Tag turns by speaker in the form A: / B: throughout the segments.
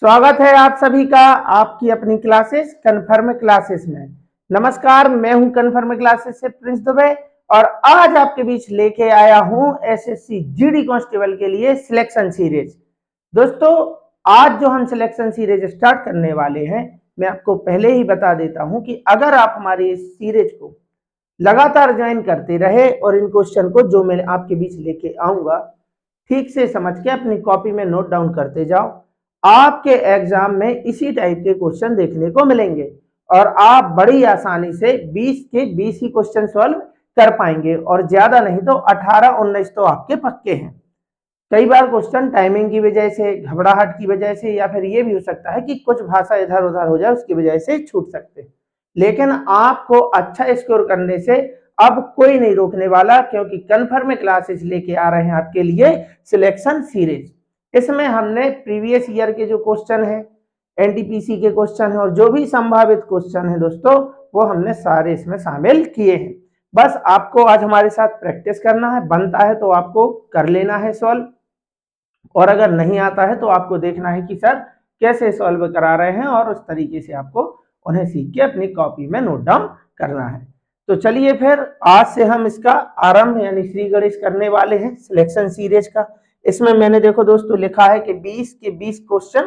A: स्वागत है आप सभी का आपकी अपनी क्लासेस कन्फर्म क्लासेस में। नमस्कार, मैं हूं कन्फर्म क्लासेस से प्रिंस दुबे और आज आपके बीच लेके आया हूं एसएससी जीडी कांस्टेबल के लिए सिलेक्शन सीरीज। दोस्तों, आज जो हम सिलेक्शन सीरीज स्टार्ट करने वाले हैं, मैं आपको पहले ही बता देता हूं कि अगर आप हमारी इस सीरीज को लगातार ज्वाइन करते रहे और इन क्वेश्चन को जो मैं आपके बीच लेके आऊंगा ठीक से समझ के अपनी कॉपी में नोट डाउन करते जाओ, आपके एग्जाम में इसी टाइप के क्वेश्चन देखने को मिलेंगे और आप बड़ी आसानी से 20 के 20 ही क्वेश्चन सॉल्व कर पाएंगे और ज्यादा नहीं तो 18-19 तो आपके पक्के हैं। कई बार क्वेश्चन टाइमिंग की वजह से, घबराहट की वजह से या फिर ये भी हो सकता है कि कुछ भाषा इधर उधर हो जाए, उसकी वजह से छूट सकते हैं। लेकिन आपको अच्छा स्कोर करने से अब कोई नहीं रोकने वाला, क्योंकि कन्फर्म क्लासेस लेके आ रहे हैं आपके लिए सिलेक्शन सीरीज। इसमें हमने प्रीवियस ईयर के जो क्वेश्चन है, एनटीपीसी के क्वेश्चन है और जो भी संभावित क्वेश्चन है दोस्तों, वो हमने सारे इसमें शामिल किए हैं। बस आपको आज हमारे साथ प्रैक्टिस करना है, बनता है तो आपको कर लेना है सॉल्व, और अगर नहीं आता है तो आपको देखना है कि सर कैसे सॉल्व करा रहे हैं और उस तरीके से आपको उन्हें सीख के अपनी कॉपी में नोट डाउन करना है। तो चलिए फिर आज से हम इसका आरंभ यानी श्री गणेश करने वाले हैं सिलेक्शन सीरीज का। इसमें मैंने देखो दोस्तों लिखा है कि 20 के 20 क्वेश्चन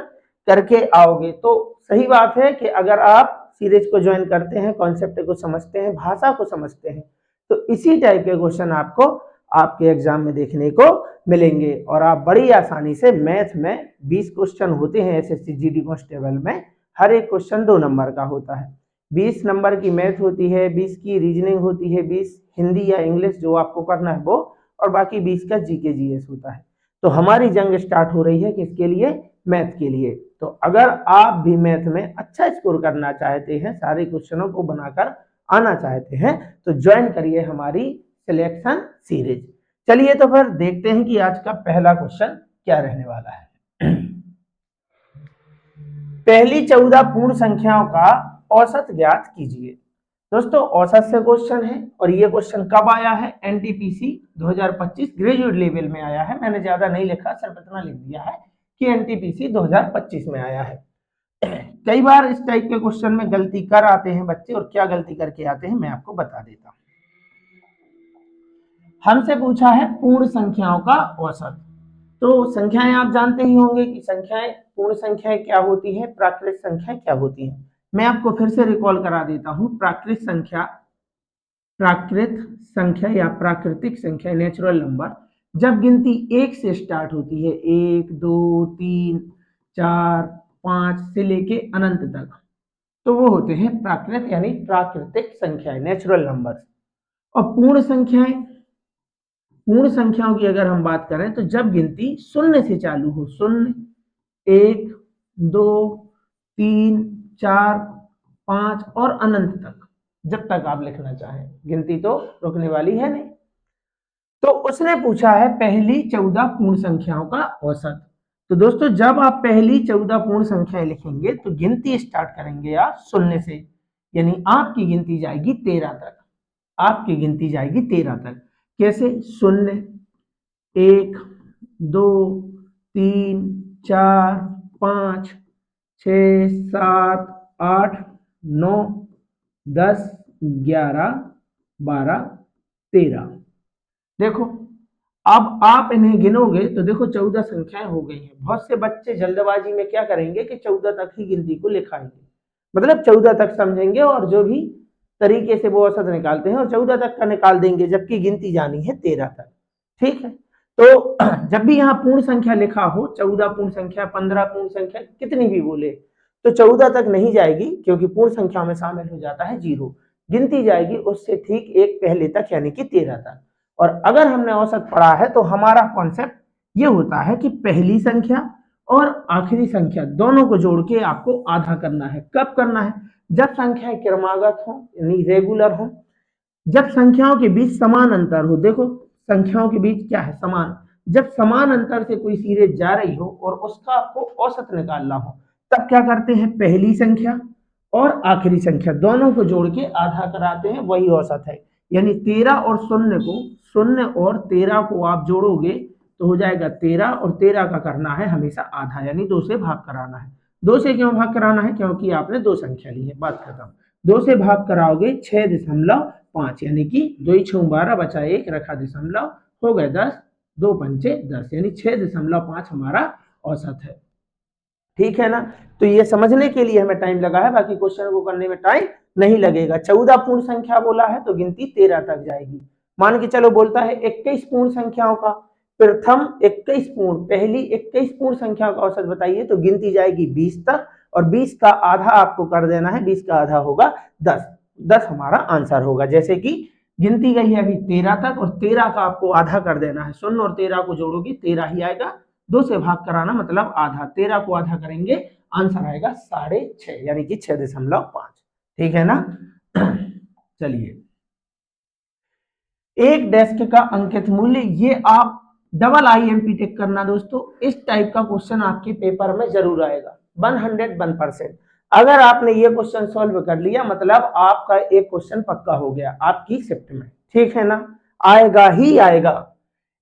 A: करके आओगे। तो सही बात है कि अगर आप सीरीज को ज्वाइन करते हैं, कॉन्सेप्ट को समझते हैं, भाषा को समझते हैं, तो इसी टाइप के क्वेश्चन आपको आपके एग्जाम में देखने को मिलेंगे और आप बड़ी आसानी से मैथ में 20 क्वेश्चन होते हैं एसएससी जीडी कांस्टेबल में, हर एक क्वेश्चन 2 नंबर का होता है। 20 नंबर की मैथ होती है, 20 की रीजनिंग होती है, 20 हिंदी या इंग्लिश जो आपको करना है वो, और बाकी 20 का जीके जीएस होता है। तो हमारी जंग स्टार्ट हो रही है किसके लिए? मैथ के लिए। तो अगर आप भी मैथ में अच्छा स्कोर करना चाहते हैं, सारे क्वेश्चनों को बनाकर आना चाहते हैं, तो ज्वाइन करिए हमारी सिलेक्शन सीरीज। चलिए तो फिर देखते हैं कि आज का पहला क्वेश्चन क्या रहने वाला है। पहली 14 पूर्ण संख्याओं का औसत ज्ञात कीजिए। दोस्तों, औसत से क्वेश्चन है और ये क्वेश्चन कब आया है? एनटीपीसी 2025 ग्रेजुएट लेवल में आया है। मैंने ज्यादा नहीं लिखा, सिर्फ इतना लिख दिया है कि एनटीपीसी 2025 में आया है। कई बार इस टाइप के क्वेश्चन में गलती कर आते हैं बच्चे, और क्या गलती करके आते हैं मैं आपको बता देता हूं। हमसे पूछा है पूर्ण संख्याओं का औसत। तो संख्याएं आप जानते ही होंगे कि संख्याएं, पूर्ण संख्याएं क्या होती है, प्राकृत संख्याएं क्या होती हैं। मैं आपको फिर से रिकॉल करा देता हूं। प्राकृत संख्या या प्राकृतिक संख्या, नेचुरल नंबर, जब गिनती 1 से स्टार्ट होती है, 1 2 3 4 5 से लेके अनंत तक, तो वो होते हैं प्राकृत यानी प्राकृतिक संख्याएं, नेचुरल नंबर। और पूर्ण संख्याओं की अगर हम बात करें तो जब गिनती 0 से चालू हो, 0 1 2 3 4 5 और अनंत तक, जब तक आप लिखना चाहें, गिनती तो रुकने वाली है नहीं। तो उसने पूछा है पहली 14 पूर्ण संख्याओं का औसत। तो दोस्तों, जब आप पहली 14 पूर्ण संख्याएं लिखेंगे तो गिनती स्टार्ट करेंगे आप 0 से, यानी आपकी गिनती जाएगी 13 तक। आपकी गिनती जाएगी 13 तक। कैसे? 0 1 2 3 4 5 6 7 8 9 10 11 12 13। देखो, अब आप इन्हें गिनोगे तो देखो 14 संख्याएं हो गई हैं। बहुत से बच्चे जल्दबाजी में क्या करेंगे कि 14 तक ही गिनती को लिखाएंगे, मतलब 14 तक समझेंगे और जो भी तरीके से वो औसत निकालते हैं और 14 तक का निकाल देंगे, जबकि गिनती जानी है 13 तक। ठीक है, तो जब भी यहाँ पूर्ण संख्या लिखा हो, 14 पूर्ण संख्या, 15 पूर्ण संख्या, कितनी भी बोले, तो 14 तक नहीं जाएगी, क्योंकि पूर्ण संख्या में शामिल हो जाता है 0। गिनती जाएगी उससे ठीक एक पहले तक, यानी कि 13 तक। और अगर हमने औसत पढ़ा है तो हमारा कॉन्सेप्ट ये होता है कि पहली संख्या और आखिरी संख्या दोनों को जोड़ के आपको आधा करना है। कब करना है? जब संख्याएं क्रमागत हो, यानी रेगुलर हो, जब संख्याओं के बीच समान अंतर हो। देखो, संख्याओं के बीच क्या है? समान। जब समान अंतर से कोई सीरीज जा रही हो और उसका आपको औसत निकालना हो, तब क्या करते हैं? पहली संख्या और आखिरी संख्या दोनों को जोड़ के आधा कराते हैं, वही औसत है। यानी 13 और 0 को, 0 और 13 को आप जोड़ोगे तो हो जाएगा 13, और 13 का करना है हमेशा आधा, यानी 2 से भाग कराना है। 2 से क्यों भाग कराना है? क्योंकि आपने 2 संख्या ली है, बात खत्म। 2 से भाग कराओगे 6.5 यानी कि 2 × 6 12 बचा 1 रखा दशमलव, हो गए 10, 2 पंचे 10 यानी 6.5 हमारा औसत है। ठीक है ना? तो ये समझने के लिए हमें टाइम लगा है, बाकी क्वेश्चन को करने में टाइम नहीं लगेगा। 14 पूर्ण संख्या बोला है तो गिनती 13 तक जाएगी। मान के चलो बोलता है 21 पूर्ण संख्याओं का, प्रथम 21 पूर्ण, पहली 21 पूर्ण संख्याओं का औसत बताइए, तो गिनती जाएगी 20 तक और 20 का आधा आपको कर देना है, 20 का आधा होगा 10, 10 हमारा आंसर होगा। जैसे कि गिनती गई है अभी 13 तक और 13 का आपको आधा कर देना है, 0 और 13 को जोड़ोगे 13 ही आएगा, 2 से भाग कराना मतलब आधा, 13 को आधा करेंगे आंसर आएगा 6.5 यानी कि 6.5। ठीक है ना? चलिए, एक डेस्क का अंकित मूल्य, ये आप डबल IMP टिक करना दोस्तों, इस टाइप का क्वेश्चन आपके पेपर में जरूर आएगा 101%। अगर आपने ये क्वेश्चन सॉल्व कर लिया मतलब आपका एक क्वेश्चन पक्का हो गया आपकी शिफ्ट में। ठीक है ना? आएगा ही आएगा।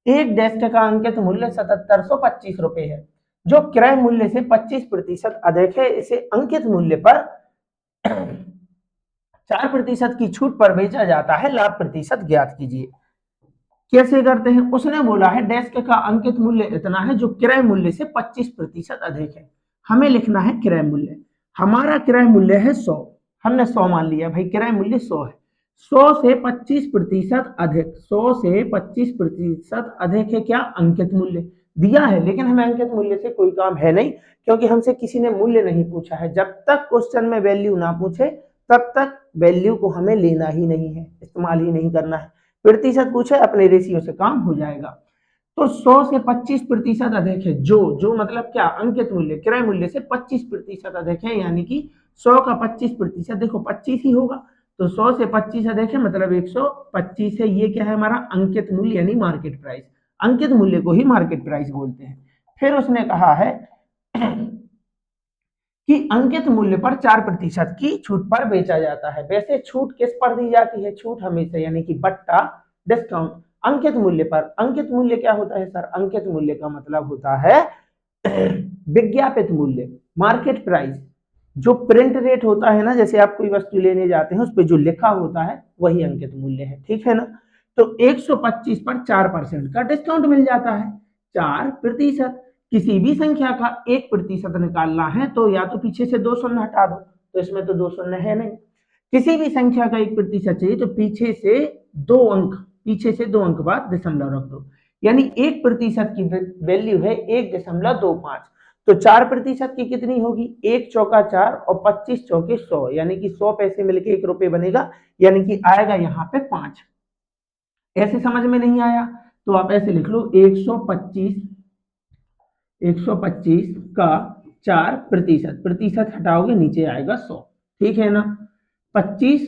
A: एक डेस्क का अंकित मूल्य 7725 रुपए है, जो क्रय मूल्य से 25% अधिक है। इसे अंकित मूल्य पर 4% की छूट पर बेचा जाता है, लाभ प्रतिशत ज्ञात कीजिए। कैसे करते हैं? उसने बोला है डेस्क का अंकित मूल्य इतना है जो क्रय मूल्य से 25% अधिक है। हमें लिखना है क्रय मूल्य, हमारा क्रय मूल्य है 100, हमने 100 मान लिया भाई, क्रय मूल्य 100 है। 100 से 25% अधिक, 100 से 25% अधिक है क्या? अंकित मूल्य दिया है, लेकिन हमें अंकित मूल्य से कोई काम है नहीं, क्योंकि हमसे किसी ने मूल्य नहीं पूछा है। जब तक क्वेश्चन में वैल्यू ना पूछे तब तक वैल्यू को हमें लेना ही नहीं है, इस्तेमाल ही नहीं करना है। प्रतिशत पूछे अपने रेशियो से काम हो जाएगा। तो 100 से 25% अधिक है, जो मतलब क्या? अंकित मूल्य क्रय मूल्य से 25% अधिक है, यानी कि 100 का 25% देखो 25 ही होगा, तो 100 से 25 अधिक है मतलब 125 है। ये क्या है? हमारा अंकित मूल्य यानी मार्केट प्राइस। अंकित मूल्य को ही मार्केट प्राइस बोलते हैं। फिर उसने कहा है कि अंकित मूल्य पर 4% की छूट पर बेचा जाता है। वैसे छूट किस पर दी जाती है? छूट हमेशा यानी कि बट्टा, डिस्काउंट अंकित मूल्य पर। अंकित मूल्य क्या होता है सर? अंकित मूल्य का मतलब होता है विज्ञापित मूल्य, मार्केट प्राइस। जो प्रिंट रेट होता है ना, जैसे आप कोई वस्तु लेने जाते हैं उस पर जो लिखा होता है वही अंकित मूल्य है। ठीक है ना? तो 125 पर 4% का डिस्काउंट मिल जाता है, 4%। किसी भी संख्या का 1% निकालना है तो या तो पीछे से 2 शून्य हटा दो, तो इसमें तो 2 शून्य है नहीं। किसी भी संख्या का 1% चाहिए तो पीछे से 2 अंक बाद दशमलव रख दो, यानी 1% की वैल्यू है 1.25। तो 4% की कितनी होगी? 1 चौका 4 और 25 चौके 100, यानी कि 100 पैसे मिलके 1 रुपये बनेगा, यानी कि आएगा यहाँ पे 5। ऐसे समझ में नहीं आया तो आप ऐसे लिख लो 125 का 4%, प्रतिशत हटाओगे नीचे आएगा 100। ठीक है ना? 25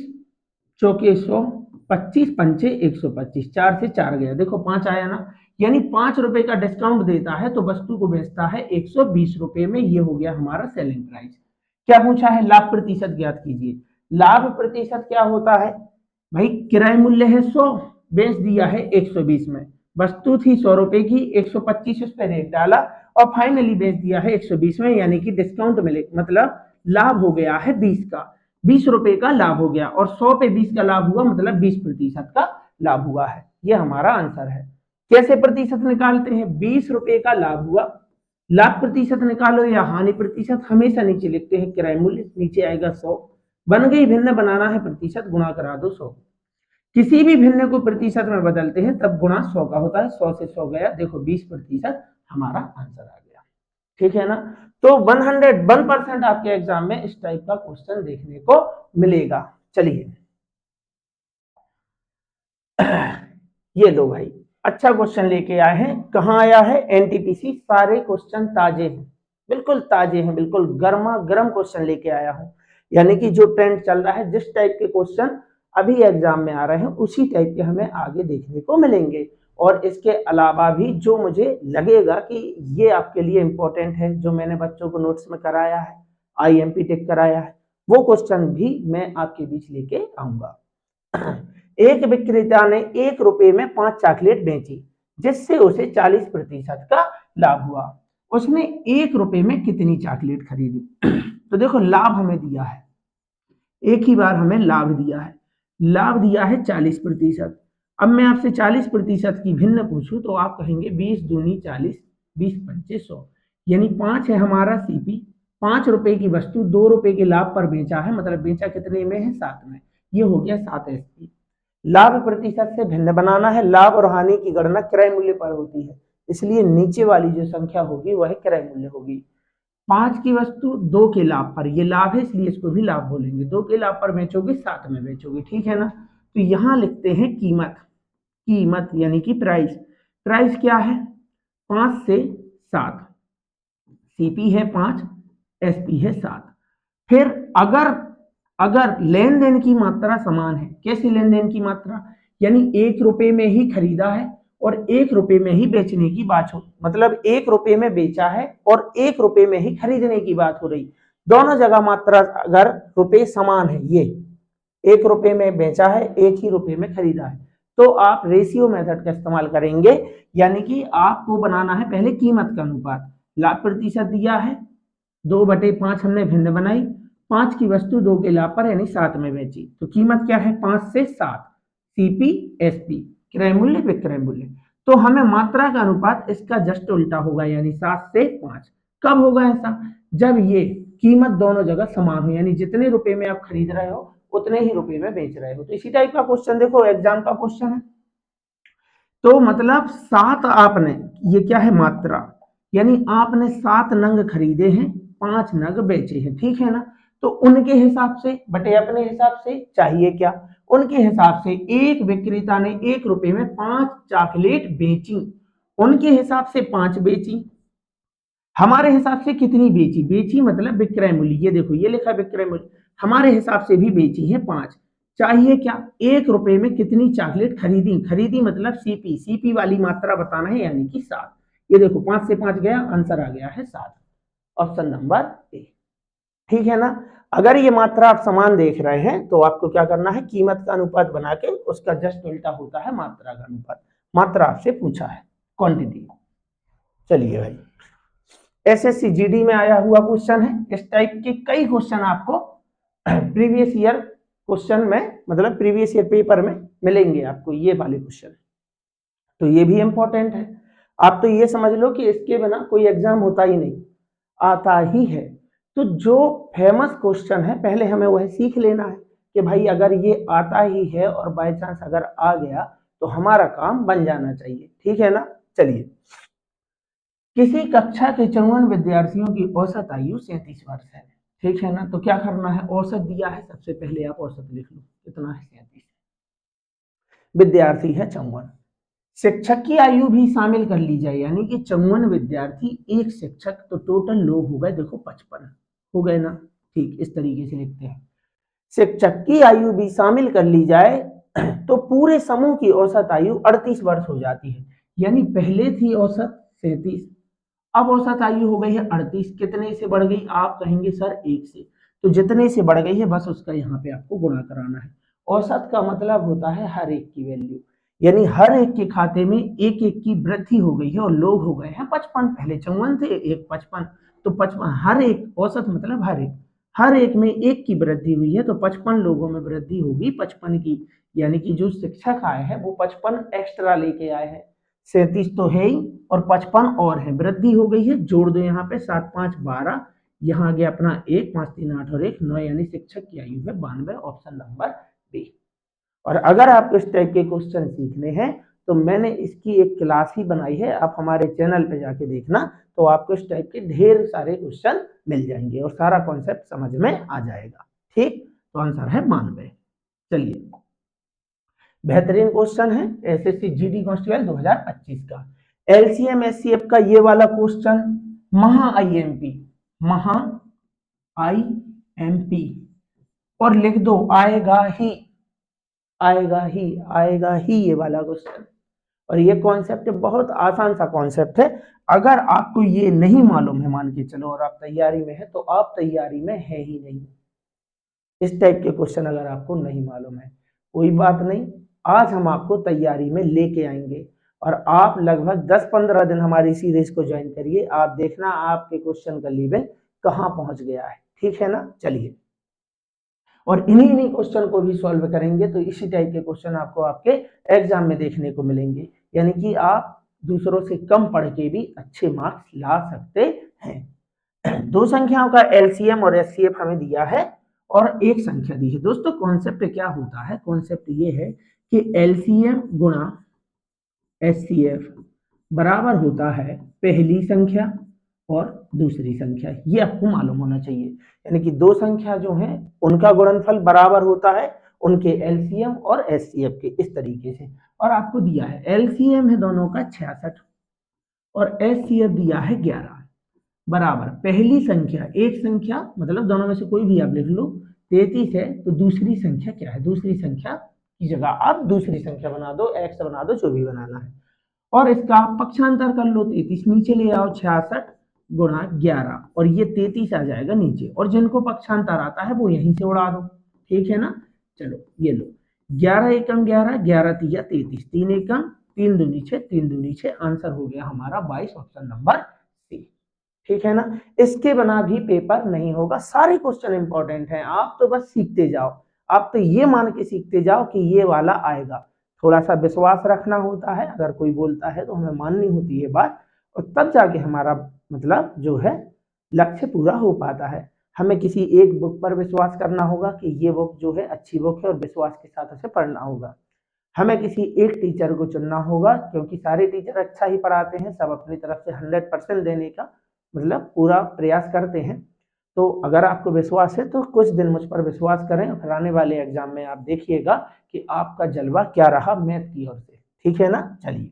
A: चौके 100, 25 पंचे 125, 4 से 4 गया, देखो 5 आया ना, यानी 5 रुपए का डिस्काउंट देता है तो वस्तु को बेचता है 120 रुपए में। ये हो गया हमारा सेलिंग प्राइस। क्या पूछा है? लाभ प्रतिशत ज्ञात कीजिए। लाभ प्रतिशत क्या होता है भाई? किराए मूल्य है 100, बेच दिया है 120 में, वस्तु थी 100 रुपए की, 125 उस पर रेट डाला और फाइनली बेच दिया है 120 में, यानी कि डिस्काउंट मिले मतलब लाभ हो गया है 20 का, 20 रुपए का लाभ हो गया, और 100 पे 20 का लाभ हुआ मतलब 20% का लाभ हुआ है। ये हमारा आंसर है। कैसे प्रतिशत निकालते हैं? 20 रुपए का लाभ हुआ, लाभ प्रतिशत निकालो या हानि प्रतिशत, हमेशा नीचे लिखते हैं किराए मूल्य, नीचे आएगा 100, बन गई भिन्न, बनाना है प्रतिशत, गुणा करा दो 100। किसी भी भिन्न को प्रतिशत में बदलते हैं तब गुणा 100 का होता है, 100 से 100 गया, देखो 20% हमारा आंसर आ गया। ठीक है ना? तो 101% आपके एग्जाम में इस टाइप का क्वेश्चन देखने को मिलेगा। चलिए ये लो भाई, अच्छा क्वेश्चन लेके आए हैं। कहाँ आया है? एनटीपीसी। सारे क्वेश्चन ताजे हैं, बिल्कुल ताजे हैं, बिल्कुल गर्मा गर्म क्वेश्चन लेके आया हूं, यानी कि जो ट्रेंड चल रहा है, जिस टाइप के क्वेश्चन अभी एग्जाम में आ रहे हैं उसी टाइप के हमें आगे देखने को मिलेंगे। और इसके अलावा भी जो मुझे लगेगा कि ये आपके लिए इंपॉर्टेंट है, जो मैंने बच्चों को नोट्स में कराया है, IMP टिक कराया है, वो क्वेश्चन भी मैं आपके बीच लेके आऊंगा। एक विक्रेता ने 1 रुपए में 5 चॉकलेट बेची, जिससे उसे 40% का लाभ हुआ। उसने 1 रुपए में कितनी चॉकलेट खरीदी। तो देखो लाभ हमें दिया है, एक ही बार हमें लाभ दिया है, लाभ दिया है 40%। अब मैं आपसे 40% की भिन्न पूछूं तो आप कहेंगे 20 दूनी 40, 20 पंचे 100, यानी 5 है हमारा सीपी। 5 रुपए की वस्तु 2 रुपए के लाभ पर बेचा है, मतलब बेचा कितने में है, 7 में। ये हो गया 7 एसपी। लाभ प्रतिशत से भिन्न बनाना है, लाभ और हानि की गणना क्रय मूल्य पर होती है, इसलिए नीचे वाली जो संख्या होगी वह क्रय मूल्य होगी। 5 की वस्तु 2 के लाभ पर, ये लाभ है इसलिए इसको भी लाभ बोलेंगे, 2 के लाभ पर बेचोगे 7 में बेचोगे, ठीक है ना। तो यहां लिखते हैं कीमत, कीमत यानी कि प्राइस। प्राइस क्या है, 5 से 7, सीपी है 5, एसपी है 7। फिर अगर अगर लेन देन की मात्रा समान है, कैसे लेन देन की मात्रा, यानी 1 रुपए में ही खरीदा है और 1 रुपए में ही बेचने की बात हो, मतलब 1 रुपए में बेचा है और 1 रुपए में ही खरीदने की बात हो रही, दोनों जगह मात्रा अगर रुपए समान है, ये 1 रुपए में बेचा है, 1 ही रुपए में खरीदा है, तो आप रेशियो मेथड का इस्तेमाल करेंगे, यानी कि आपको बनाना है पहले कीमत का अनुपात। लाभ प्रतिशत दिया है 2/5 हमने भिन्न बनाई, 5 की वस्तु 2 के लाभ पर यानी 7 में बेची, तो कीमत क्या है 5 से 7, सीपी एसपी, क्रय मूल्य विक्रय मूल्य। तो हमें मात्रा का अनुपात इसका जस्ट उल्टा होगा, यानी 7 से 5। कब होगा ऐसा, जब ये कीमत दोनों जगह समान हो, यानी जितने रुपए में आप खरीद रहे हो उतने ही रुपए में बेच रहे हो। तो इसी टाइप का क्वेश्चन देखो एग्जाम का क्वेश्चन है, तो मतलब 7 आपने, ये क्या है मात्रा, यानी आपने 7 नंग खरीदे हैं, 5 नग बेचे हैं, ठीक है ना। तो उनके हिसाब से बटे अपने हिसाब से चाहिए क्या, उनके हिसाब से एक विक्रेता ने 1 रुपए में 5 चॉकलेट बेची, उनके हिसाब से 5 बेची, हमारे हिसाब से कितनी बेची, बेची मतलब विक्रय मूल्य, ये देखो ये लिखा विक्रय मूल्य, हमारे हिसाब से भी बेची है 5। चाहिए क्या, 1 रुपए में कितनी चॉकलेट खरीदी, खरीदी मतलब सीपी, सीपी वाली मात्रा बताना है यानी कि 7। ये देखो 5 से 5 गया, आंसर आ गया है 7, ऑप्शन नंबर ए, ठीक है ना। अगर ये मात्रा आप समान देख रहे हैं तो आपको क्या करना है, कीमत का अनुपात बना के उसका जस्ट उल्टा होता है मात्रा का अनुपात। मात्रा आपसे पूछा है, क्वांटिटी। चलिए भाई, एसएससी जीडी में आया हुआ क्वेश्चन है, इस टाइप के कई क्वेश्चन आपको प्रीवियस ईयर क्वेश्चन में, मतलब प्रीवियस ईयर पेपर में मिलेंगे आपको ये वाले क्वेश्चन, तो ये भी इंपॉर्टेंट है। आप तो ये समझ लो कि इसके बिना कोई एग्जाम होता ही नहीं, आता ही है। तो जो फेमस क्वेश्चन है पहले हमें वह सीख लेना है कि भाई अगर ये आता ही है और बाय चांस अगर आ गया तो हमारा काम बन जाना चाहिए, ठीक है ना। चलिए, किसी कक्षा के 54 विद्यार्थियों की औसत आयु 37 वर्ष है, ठीक है ना। तो क्या करना है, औसत दिया है, सबसे पहले आप औसत लिख लो, कितना है 37, विद्यार्थी है 54, शिक्षक की आयु भी शामिल कर ली जाए, यानी कि 54 विद्यार्थी, एक शिक्षक, तो टोटल लोग हो गए देखो 55, हो गए ना। ठीक, इस तरीके से लिखते हैं, शिक्षक की आयु भी शामिल कर ली जाए तो पूरे समूह की औसत आयु 38 वर्ष हो जाती है, यानी पहले थी औसत 37, अब औसत आयु हो गई है 38, कितने से बढ़ गई, आप कहेंगे सर 1 से, तो जितने से बढ़ गई है बस उसका यहाँ पे आपको गुणा कराना है। औसत का मतलब होता है हर एक की वैल्यू, यानी हर एक के खाते में एक एक की वृद्धि हो गई है और लोग हो गए हैं 55, पहले 54 थे, एक 55, तो 55 हर एक, औसत मतलब हर एक में एक की वृद्धि हुई है, तो 55 लोगों में वृद्धि होगी 55 की, यानी कि जो शिक्षक आए हैं वो 55 एक्स्ट्रा लेके आए हैं, 37 तो है ही और 55 और है, वृद्धि हो गई है, जोड़ दो यहाँ पे 7 5 12, यहाँ आ गया अपना 1 5 3 8 और 1 9, यानी शिक्षक की आयु है 92, ऑप्शन नंबर बी। और अगर आपको इस टाइप के क्वेश्चन सीखने हैं तो मैंने इसकी एक क्लास ही बनाई है, आप हमारे चैनल पे जाके देखना, तो आपको इस टाइप के ढेर सारे क्वेश्चन मिल जाएंगे और सारा कॉन्सेप्ट समझ में आ जाएगा, ठीक। तो आंसर है 92। चलिए, बेहतरीन क्वेश्चन है एसएससी जीडी कांस्टेबल 2025 का, एलसीएम एचसीएफ का ये वाला क्वेश्चन, महा आईएमपी, महा आईएमपी, और लिख दो आएगा ही, आएगा ही, आएगा ही, ये वाला क्वेश्चन। और ये कॉन्सेप्ट बहुत आसान सा कॉन्सेप्ट है, अगर आपको ये नहीं मालूम है मान के चलो और आप तैयारी में है तो आप तैयारी में है ही नहीं। इस टाइप के क्वेश्चन अगर आपको नहीं मालूम है कोई बात नहीं, आज हम आपको तैयारी में लेके आएंगे, और आप लगभग 10-15 दिन हमारी सीरीज को ज्वाइन करिए, आप देखना आपके क्वेश्चन का लेवल कहाँ पहुंच गया है। ठीक है ना, चलिए, और इन्हीं क्वेश्चन को भी सॉल्व करेंगे तो इसी टाइप के क्वेश्चन आपको आपके एग्जाम में देखने को मिलेंगे, यानी कि आप दूसरों से कम पढ़ के भी अच्छे मार्क्स ला सकते हैं। दो संख्याओं का एलसीएम और एचसीएफ हमें दिया है और एक संख्या दी है। दोस्तों कॉन्सेप्ट क्या होता है, कॉन्सेप्ट ये है कि एलसीएम गुणा एचसीएफ बराबर होता है पहली संख्या और दूसरी संख्या, ये आपको मालूम होना चाहिए। यानी कि दो संख्या जो है उनका गुणनफल बराबर होता है उनके एलसीएम और एचसीएफ के, इस तरीके से। और आपको दिया है एलसीएम है दोनों का 66 और एचसीएफ दिया है 11 बराबर पहली संख्या, एक संख्या मतलब दोनों में से कोई भी आप लिख लो, 33 है तो दूसरी संख्या क्या है, दूसरी संख्या की जगह आप दूसरी संख्या बना दो, एक्स बना दो, जो भी बनाना है। और इसका पक्षांतर कर लो, 33 नीचे ले आओ, 66 गुणा 11 और ये 33 आ जाएगा नीचे, और जिनको पक्षांतर आता है वो यहीं से उड़ा दो। ठीक है ना, चलो ये लो, 11 एकम 11, 11 तिया 33, 3 एकम 3 दूनी 6, 3 दूनी 6, आंसर हो गया हमारा 22, ऑप्शन नंबर सी। ठीक है ना, इसके बना भी पेपर नहीं होगा, सारे क्वेश्चन इंपॉर्टेंट हैं, आप तो बस सीखते जाओ, आप तो ये मान के सीखते जाओ कि ये वाला आएगा। थोड़ा सा विश्वास रखना होता है, अगर कोई बोलता है तो हमें माननी होती है बात, और तब जाके हमारा मतलब जो है लक्ष्य पूरा हो पाता है। हमें किसी एक बुक पर विश्वास करना होगा कि ये बुक जो है अच्छी बुक है और विश्वास के साथ उसे पढ़ना होगा। हमें किसी एक टीचर को चुनना होगा, क्योंकि सारे टीचर अच्छा ही पढ़ाते हैं, सब अपनी तरफ से 100% देने का मतलब पूरा प्रयास करते हैं। तो अगर आपको विश्वास है तो कुछ दिन मुझ पर विश्वास करें, फिर आने वाले एग्जाम में आप देखिएगा कि आपका जलवा क्या रहा मैथ की ओर से। ठीक है ना, चलिए,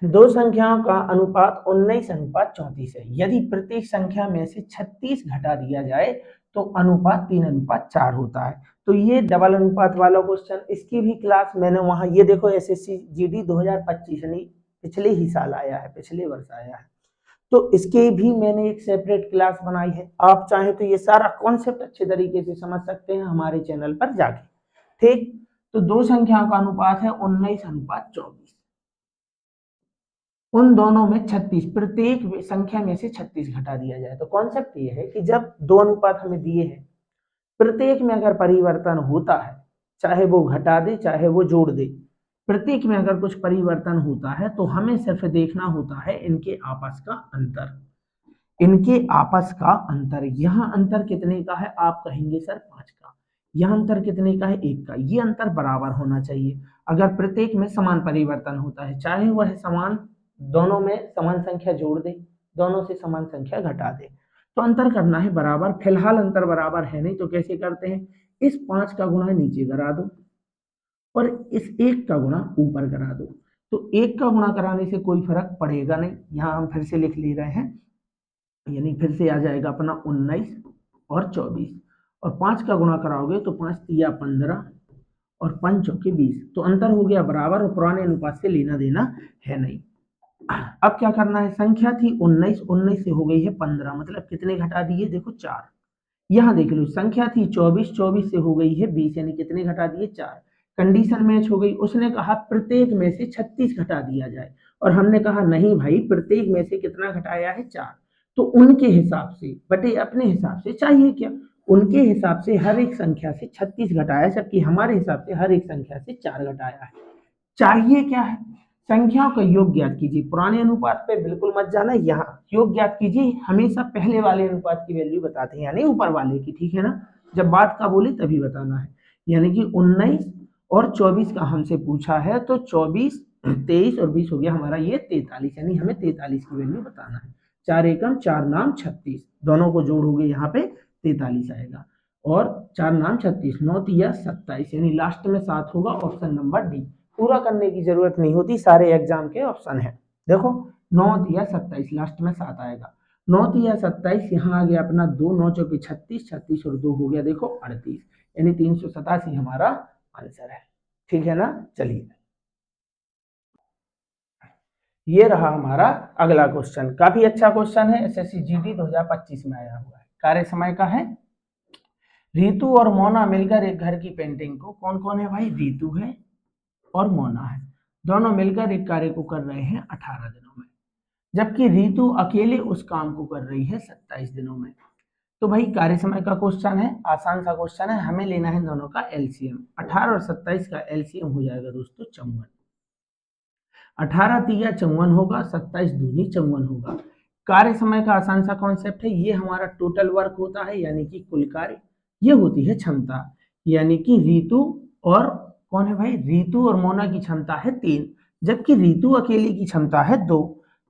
A: दो संख्याओं का अनुपात 19:34 है। यदि प्रत्येक संख्या में से 36 घटा दिया जाए तो अनुपात 3:4 होता है। तो ये डबल अनुपात वाला क्वेश्चन, इसकी भी क्लास मैंने वहां, ये देखो एसएससी जीडी 2025 यानी पिछले ही साल आया है, पिछले वर्ष आया है, तो इसके भी मैंने एक सेपरेट क्लास बनाई है। आप चाहे तो ये सारा कॉन्सेप्ट अच्छे तरीके से समझ सकते हैं हमारे चैनल पर जाके। ठीक, तो दो संख्याओं का अनुपात है 19:24, उन दोनों में 36, प्रत्येक संख्या में से 36 घटा दिया जाए। तो कॉन्सेप्ट ये है कि जब दो अनुपात हमें दिए हैं, प्रत्येक में अगर परिवर्तन होता है, चाहे वो घटा दे चाहे वो जोड़ दे, प्रत्येक में अगर कुछ परिवर्तन होता है तो हमें सिर्फ देखना होता है इनके आपस का अंतर, इनके आपस का अंतर। यहाँ अंतर कितने का है, आप कहेंगे सर 5 का, यहाँ अंतर कितने का है, 1 का, ये अंतर बराबर होना चाहिए। अगर प्रत्येक में समान परिवर्तन होता है, चाहे वह समान, दोनों में समान संख्या जोड़ दे, दोनों से समान संख्या घटा दे, तो अंतर करना है बराबर। फिलहाल अंतर बराबर है नहीं, तो कैसे करते हैं, इस 5 का गुणा नीचे करा दो और इस 1 का गुणा ऊपर करा दो। तो 1 का गुणा कराने से कोई फर्क पड़ेगा नहीं, यहाँ हम फिर से लिख ले रहे हैं, यानी फिर से आ जाएगा अपना 19 और 24, और 5 का गुणा कराओगे तो 5 तिया 15 और 5 चौके 20, तो अंतर हो गया बराबर और पुराने अनुपात से लेना देना है नहीं। अब क्या करना है, संख्या थी 19, 19 से हो गई है 15, मतलब कितने घटा दिए, देखो 4। यहाँ देख लो, संख्या थी 24, 24 से हो गई है 20, यानी कितने घटा दिए, 4। कंडीशन मैच हो गई, उसने कहा प्रत्येक में से 36 घटा दिया जाए, और हमने कहा नहीं भाई, प्रत्येक में से कितना घटाया है, 4। तो उनके हिसाब से बटे अपने हिसाब से चाहिए क्या, उनके हिसाब से हर एक संख्या से 36 घटाया, जबकि हमारे हिसाब से हर एक संख्या से 4 घटाया है। चाहिए क्या है, संख्याओं का योग ज्ञात कीजिए। पुराने अनुपात पे बिल्कुल मत जाना, यहाँ योग ज्ञात कीजिए, हमेशा पहले वाले अनुपात की वैल्यू बताते हैं, यानी ऊपर वाले की। ठीक है ना, जब बात का बोले तभी बताना है। यानी कि 19 और 24 का हमसे पूछा है, तो 24, 23 और 20 हो गया हमारा ये 43, यानी हमें 43 की वैल्यू बताना है। 4 एकम 4 नाम 36, दोनों को जोड़ोगे यहाँ पे 43 आएगा, और 4 नाम 36, 9 तिया 27, यानी लास्ट में 7 होगा, ऑप्शन नंबर डी। पूरा करने की जरूरत नहीं होती, सारे एग्जाम के ऑप्शन है। देखो 9 तिया 27, लास्ट में 7 आएगा, 9 तिया 27, यहाँ आ गया अपना 2, 9 चौके 36, 36 और 2 हो गया देखो 38, यानी 387 हमारा आंसर है। ठीक है ना, चलिए, ये रहा हमारा अगला क्वेश्चन, काफी अच्छा क्वेश्चन है, एसएससी जीडी 2025 में आया हुआ है, कार्य समय का है। रितु और मोना मिलकर एक घर की पेंटिंग को, कौन कौन है भाई, रितु है और मोना है, दोनों मिलकर एक कार्य को कर रहे हैं 18 दिनों में, जबकि रितु अकेले उस काम को कर रही है 27 दिनों में। तो भाई कार्य समय का क्वेश्चन है, आसान सा क्वेश्चन है, हमें लेना है दोनों का एलसीएम। 18 और 27 का एलसीएम हो जाएगा दोस्तों 54। 18 तिया 54 होगा, 27 दूनी 54 होगा। कार्य समय का आसान सा कॉन्सेप्ट है, ये हमारा टोटल वर्क होता है यानी कि कुल कार्य, ये होती है क्षमता, यानी कि रितु और कौन है भाई, रितु और मोना की क्षमता है 3, जबकि रितु अकेली की क्षमता है 2।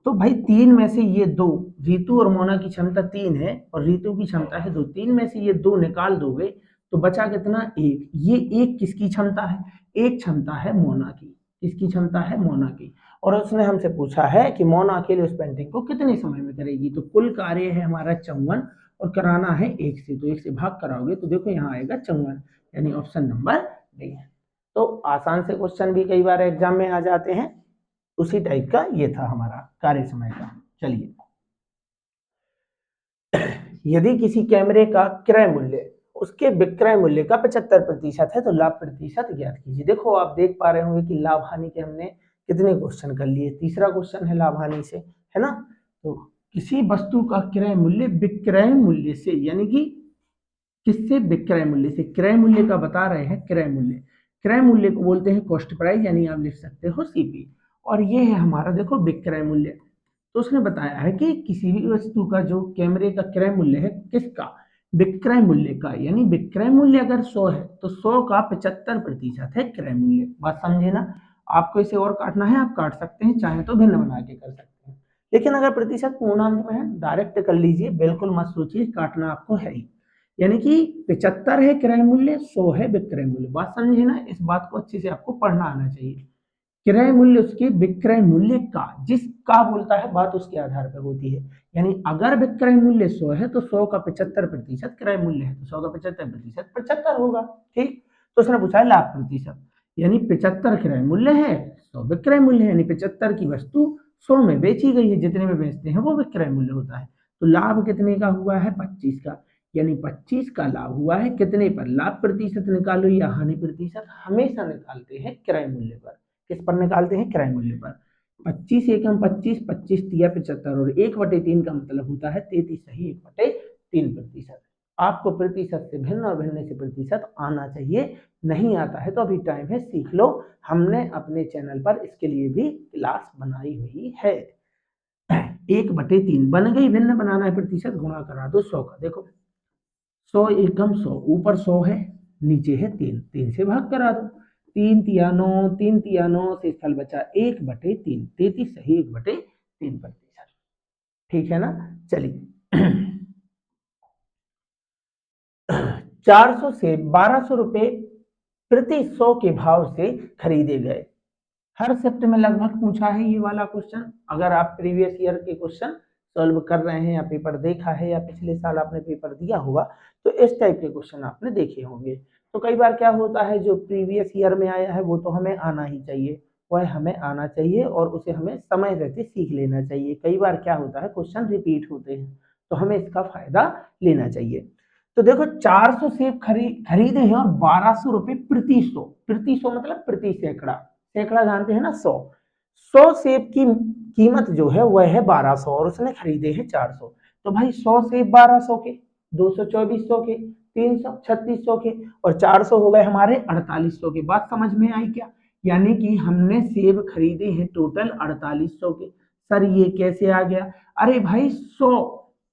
A: तो भाई 3 में से ये 2, रितु और मोना की क्षमता 3 है और रितु की क्षमता है 2, 3 में से ये 2 निकाल दोगे तो बचा कितना, 1। ये 1 किसकी क्षमता है, एक क्षमता है मोना की, किसकी क्षमता है, मोना की। और उसने हमसे पूछा है कि मोना अकेले उस पेंटिंग को कितने समय में करेगी, तो कुल कार्य है हमारा 54 और कराना है 1 से, तो 1 से भाग कराओगे तो देखो यहाँ आएगा 54, यानी ऑप्शन नंबर डी है। तो आसान से क्वेश्चन भी कई बार एग्जाम में आ जाते हैं, उसी टाइप का ये था हमारा कार्य समय का। चलिए, यदि किसी कैमरे का क्रय मूल्य उसके विक्रय मूल्य का 75% है तो लाभ प्रतिशत ज्ञात कीजिए। देखो आप देख पा रहे होंगे कि लाभ हानि के हमने कितने क्वेश्चन कर लिए, तीसरा क्वेश्चन है लाभ हानि से, है ना। तो किसी वस्तु का क्रय मूल्य विक्रय मूल्य से, यानी कि किससे, विक्रय मूल्य से, क्रय मूल्य का बता रहे हैं, क्रय मूल्य, क्रय मूल्य को बोलते हैं कॉस्ट प्राइस, यानी आप लिख सकते हो सीपी, और ये है हमारा देखो विक्रय मूल्य। तो उसने बताया है कि किसी भी वस्तु का जो कैमरे का क्रय मूल्य है, किसका, विक्रय मूल्य का, यानी विक्रय मूल्य अगर 100 है तो 100 का 75% है क्रय मूल्य। बात समझे ना। आपको इसे और काटना है आप काट सकते हैं, चाहे तो भिन्न बना के कर सकते हैं, लेकिन अगर प्रतिशत पूर्णांक में है डायरेक्ट कर लीजिए, बिल्कुल मत सोचिए, काटना आपको है ही। यानी कि 75 है क्रय मूल्य, 100 है विक्रय मूल्य। बात समझे ना, इस बात को अच्छे से आपको पढ़ना आना चाहिए। क्रय मूल्य उसके विक्रय मूल्य का, जिसका बोलता है बात उसके आधार पर होती है, यानी अगर विक्रय मूल्य 100 है तो 100 का 75% क्रय मूल्य है, तो 100 का 75% 75 होगा। ठीक, तो उसने पूछा है लाभ प्रतिशत, यानी 75 क्रय मूल्य है, 100 विक्रय मूल्य है, यानी 75 की वस्तु 100 में बेची गई है, जितने में बेचते हैं वो विक्रय मूल्य होता है। तो लाभ कितने का हुआ है, 25 का, यानी 25 का लाभ हुआ है कितने पर, लाभ प्रतिशत निकालो या हानि प्रतिशत, हमेशा निकालते हैं क्रय मूल्य पर। किस पर निकालते हैं, क्रय मूल्य पर। 25 एकम 25, 25 तिया 75 और 1/3 का मतलब होता है 33 सही 1/3%। आपको प्रतिशत से भिन्न और भिन्न से प्रतिशत आना चाहिए, नहीं आता है तो अभी टाइम है, सीख लो। हमने अपने चैनल पर इसके लिए भी क्लास बनाई हुई है। 1/3 बन गई, भिन्न बनाना है प्रतिशत, गुणा करा दो 100 का, देखो 100 एकम 100, ऊपर 100 है, नीचे है 3, 3 से भाग करा दो, 3 तिया 9, 3 तिया 9 से स्थल बचा 1/3, 33 सही 1/3%। ठीक है ना। चलिए 400 से 1200 रुपए प्रति 100 के भाव से खरीदे गए। हर शिफ्ट में लगभग पूछा है ये वाला क्वेश्चन। अगर आप प्रीवियस ईयर के क्वेश्चन सॉल्व कर रहे हैं या पेपर देखा है या पिछले साल आपने पेपर दिया होगा तो इस टाइप के क्वेश्चन आपने देखे होंगे। तो कई बार क्या होता है, जो प्रीवियस ईयर में आया है वो तो हमें आना ही चाहिए, वह हमें आना चाहिए और उसे हमें समय रहते सीख लेना चाहिए। कई बार क्या होता है, क्वेश्चन रिपीट होते हैं तो हमें इसका फायदा लेना चाहिए। तो देखो 400 सेब खरीदे हैं और 1200 रुपए प्रति 100, प्रति 100 मतलब प्रति सैकड़ा, सैकड़ा जानते हैं ना 100, 100 सेब की कीमत जो है वह है 1200 और उसने खरीदे हैं 400। तो भाई 100 सेब 1200 के, 200 2400 के, 300 3600 के और 400 हो गए हमारे 4800 के। बात समझ में आई क्या, यानी कि हमने सेब खरीदे हैं टोटल 4800 के। सर ये कैसे आ गया, अरे भाई 100,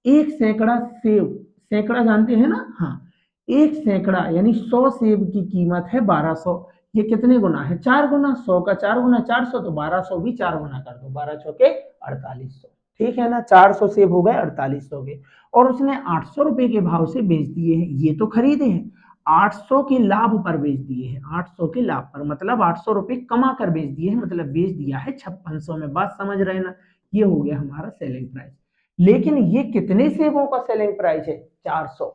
A: एक सैकड़ा सेब, सैकड़ा जानते हैं ना, हाँ, एक सैकड़ा यानी 100 सेब की कीमत है 1200, ये कितने गुना है, 4 गुना, 100 का 4 गुना 400, तो 1200 भी 4 गुना कर दो, 12 चौके 4800। ठीक है ना, 400 सेब हो गए 4800 के और उसने 800 रुपए के भाव से बेच दिए हैं, ये तो खरीदे हैं, 800 के लाभ पर बेच दिए हैं, 800 के लाभ पर मतलब 800 रुपए कमा कर बेच दिए हैं, मतलब बेच दिया है 5600 में। बात समझ रहे ना, ये हो गया हमारा सेलिंग प्राइस। लेकिन ये कितने सेबों का सेलिंग प्राइस है, 400।